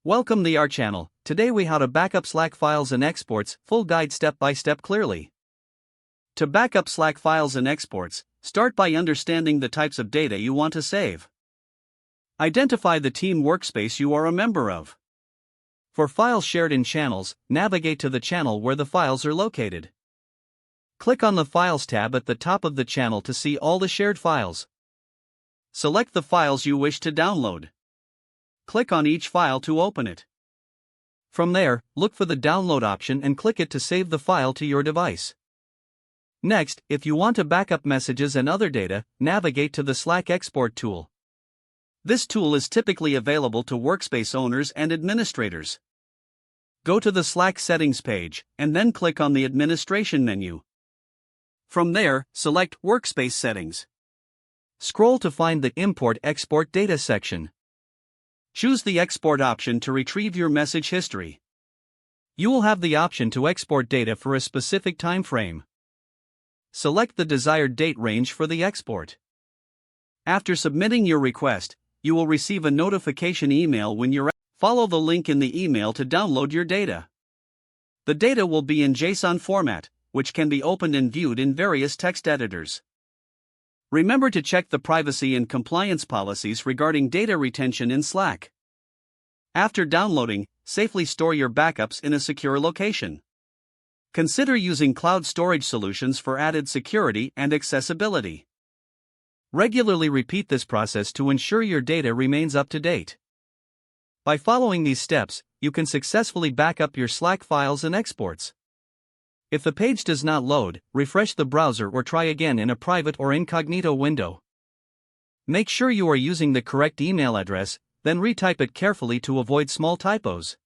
Welcome to our channel. Today we how to backup Slack files and exports, full guide step by step clearly. To backup Slack files and exports, start by understanding the types of data you want to save. Identify the team workspace you are a member of. For files shared in channels, navigate to the channel where the files are located. Click on the Files tab at the top of the channel to see all the shared files. Select the files you wish to download. Click on each file to open it. From there, look for the download option and click it to save the file to your device. Next, if you want to backup messages and other data, navigate to the Slack export tool. This tool is typically available to workspace owners and administrators. Go to the Slack settings page, and then click on the administration menu. From there, select Workspace Settings. Scroll to find the Import/Export Data section. Choose the Export option to retrieve your message history. You will have the option to export data for a specific time frame. Select the desired date range for the export. After submitting your request, you will receive a notification email when you're ready. Follow the link in the email to download your data. The data will be in JSON format, which can be opened and viewed in various text editors. Remember to check the privacy and compliance policies regarding data retention in Slack. After downloading, safely store your backups in a secure location. Consider using cloud storage solutions for added security and accessibility. Regularly repeat this process to ensure your data remains up to date. By following these steps, you can successfully back up your Slack files and exports. If the page does not load, refresh the browser or try again in a private or incognito window. Make sure you are using the correct email address, then retype it carefully to avoid small typos.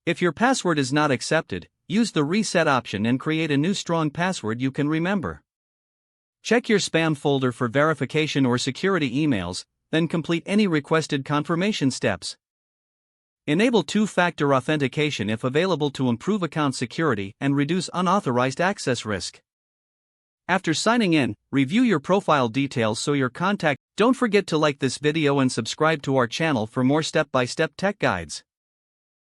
If your password is not accepted, use the reset option and create a new strong password you can remember. Check your spam folder for verification or security emails, then complete any requested confirmation steps. Enable two-factor authentication if available to improve account security and reduce unauthorized access risk. After signing in, review your profile details so your contact. Don't forget to like this video and subscribe to our channel for more step-by-step tech guides.